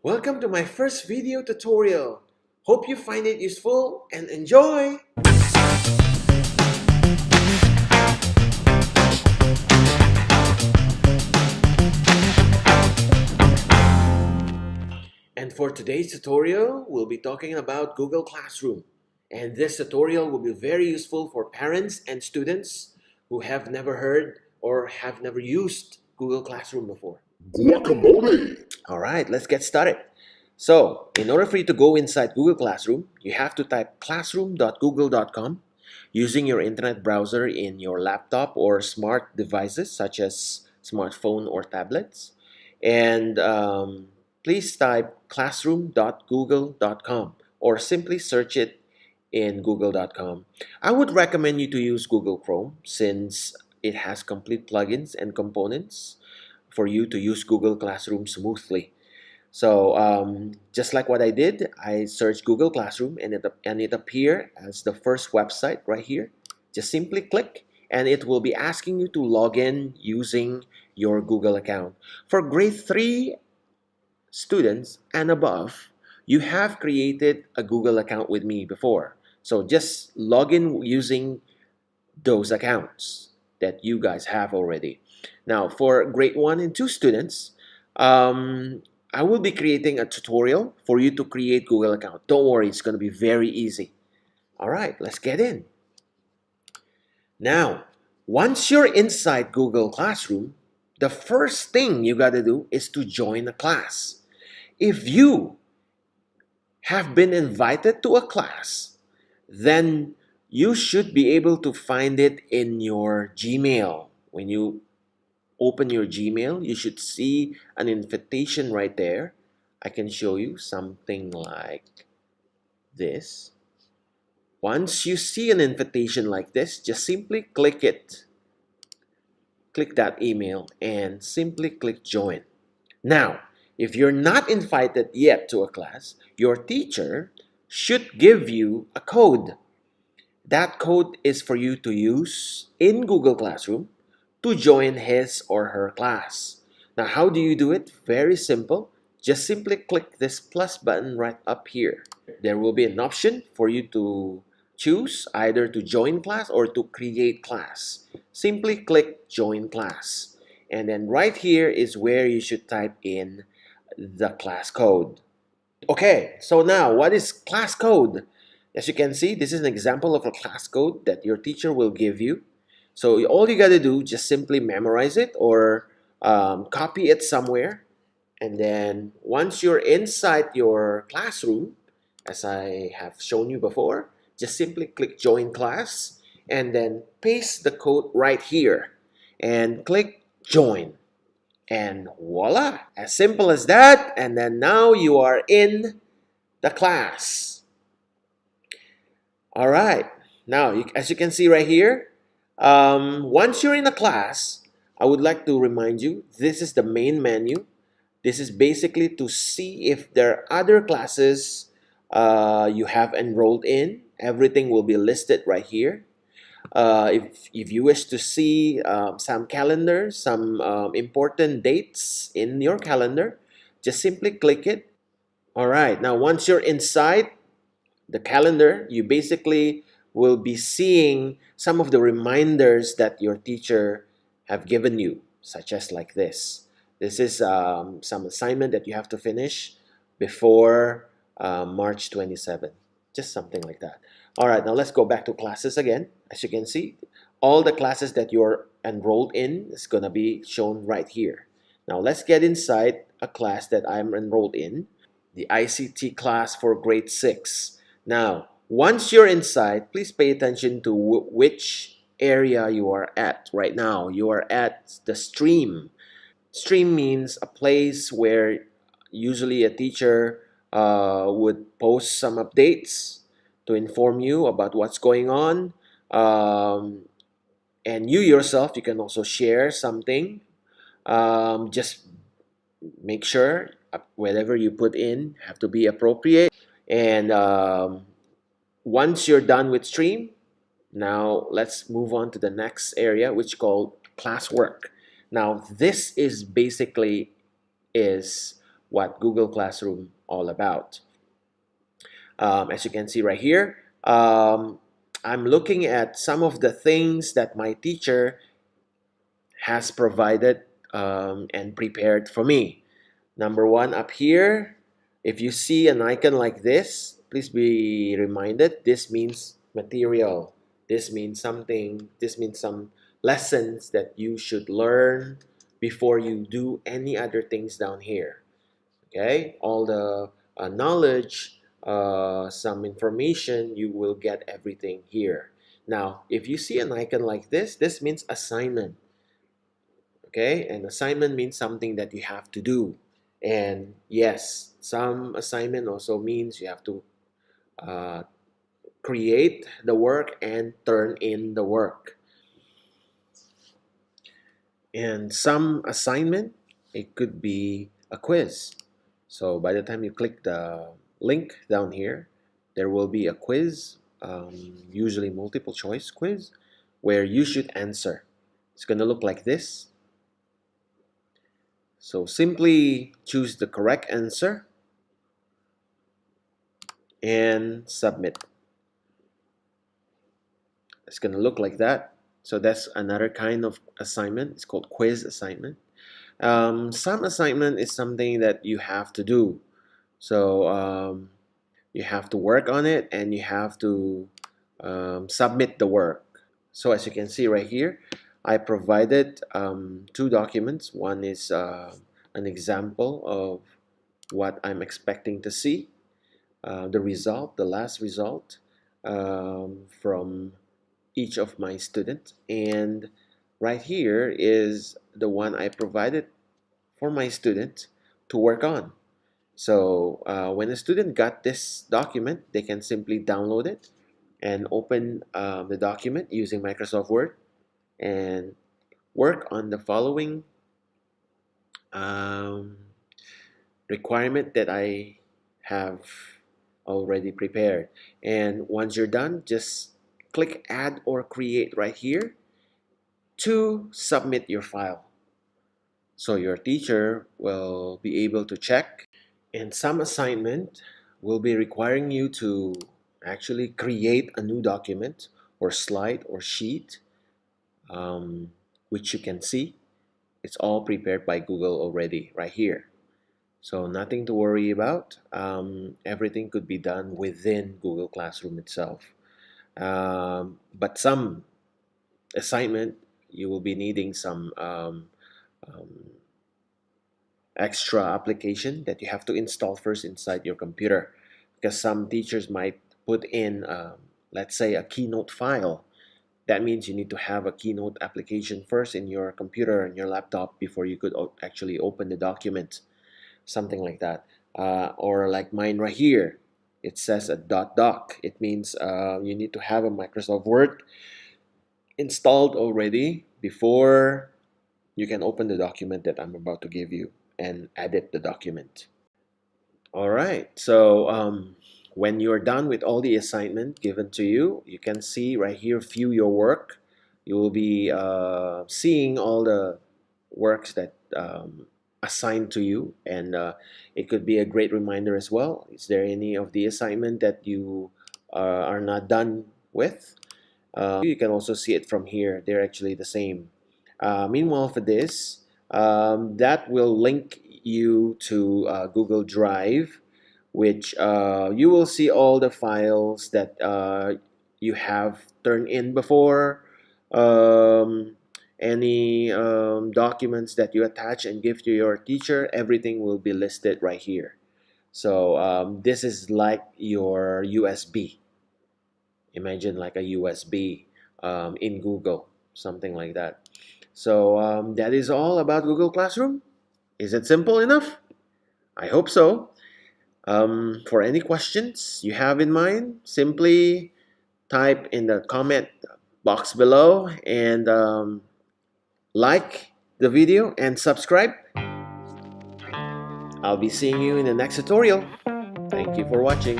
Welcome to my first video tutorial. Hope you find it useful and enjoy! And for today's tutorial, we'll be talking about Google Classroom. And this tutorial will be very useful for parents and students who have never heard or have never used Google Classroom before. Guacamole! Alright, let's get started. So, in order for you to go inside Google Classroom, you have to type classroom.google.com using your internet browser in your laptop or smart devices such as smartphone or tablets. And please type classroom.google.com or simply search it in google.com. I would recommend you to use Google Chrome since it has complete plugins and components for you to use Google Classroom smoothly. So just like what I did, I searched Google Classroom and it appeared as the first website right here. Just simply click and it will be asking you to log in using your Google account. For grade 3 students and above, you have created a Google account with me before. So just log in using those accounts that you guys have already. Now, for grade 1 and 2 students, I will be creating a tutorial for you to create Google account. Don't worry, it's going to be very easy. All right, let's get in. Now, once you're inside Google Classroom, the first thing you got to do is to join a class. If you have been invited to a class, then you should be able to find it in your Gmail. When you open your Gmail, you should see an invitation right there. I can show you something like this. Once you see an invitation like this, just simply click it. Click that email and simply click join. Now, if you're not invited yet to a class, your teacher should give you a code. That code is for you to use in Google Classroom to join his or her class. Now, how do you do it? Very simple. Just simply click this plus button right up here. There will be an option for you to choose either to join class or to create class. Simply click join class. And then right here is where you should type in the class code. Okay, so now what is class code? As you can see, this is an example of a class code that your teacher will give you. So all you got to do, just simply memorize it or copy it somewhere. And then once you're inside your classroom, as I have shown you before, just simply click join class and then paste the code right here and click join. And voila, as simple as that. And then now you are in the class. All right, now as you can see right here, once you're in the class, I would like to remind you, this is the main menu. This is basically to see if there are other classes you have enrolled in. Everything will be listed right here. If you wish to see some calendar, some important dates in your calendar, just simply click it. All right, now once you're inside the calendar, you basically will be seeing some of the reminders that your teacher have given you, such as like this. This is some assignment that you have to finish before March 27. Just something like that. All right, now let's go back to classes again. As you can see, all the classes that you're enrolled in is going to be shown right here. Now let's get inside a class that I'm enrolled in, the ICT class for grade 6. Now, once you're inside, please pay attention to which area you are at right now. You are at the stream. Stream means a place where usually a teacher would post some updates to inform you about what's going on. And you yourself, you can also share something. Just make sure whatever you put in have to be appropriate. And once you're done with stream, now let's move on to the next area, which is called classwork. Now this is basically what Google Classroom all about. As you can see right here, I'm looking at some of the things that my teacher has provided and prepared for me. Number one, up here, if you see an icon like this, please be reminded this means material. This means something, this means some lessons that you should learn before you do any other things down here. Okay, all the knowledge, some information, you will get everything here. Now, if you see an icon like this means assignment. Okay, and assignment means something that you have to do. And yes, some assignment also means you have to uh, create the work and turn in the work. And some assignment, it could be a quiz. So by the time you click the link down here, there will be a quiz, usually multiple choice quiz, where you should answer. It's going to look like this. So simply choose the correct answer and submit. It's going to look like that. So that's another kind of assignment. It's called quiz assignment. Some assignment is something that you have to do. So you have to work on it and you have to submit the work. So as you can see right here, I provided two documents. One is an example of what I'm expecting to see, the result, the last result from each of my students. And right here is the one I provided for my student to work on. So when a student got this document, they can simply download it and open the document using Microsoft Word and work on the following requirement that I have already prepared. And once you're done, just click add or create right here to submit your file. So your teacher will be able to check, and some assignment will be requiring you to actually create a new document or slide or sheet, which you can see. It's all prepared by Google already right here. So nothing to worry about. Everything could be done within Google Classroom itself. But some assignment, you will be needing some extra application that you have to install first inside your computer, because some teachers might put in, let's say, a Keynote file. That means you need to have a Keynote application first in your computer and your laptop before you could actually open the document, something like that. Or like mine right here, it says a .doc. It means you need to have a Microsoft Word installed already before you can open the document that I'm about to give you and edit the document. All right, so when you're done with all the assignment given to you, you can see right here, view your work. You will be seeing all the works that assigned to you, and it could be a great reminder as well. Is there any of the assignment that you are not done with? You can also see it from here. They're actually the same. Meanwhile, for this, that will link you to Google Drive, which you will see all the files that you have turned in before, any documents that you attach and give to your teacher. Everything will be listed right here. So this is like your USB. Imagine like a USB in Google, something like that. So that is all about Google Classroom. Is it simple enough? I hope so. For any questions you have in mind, simply type in the comment box below and like the video and subscribe. I'll be seeing you in the next tutorial. Thank you for watching.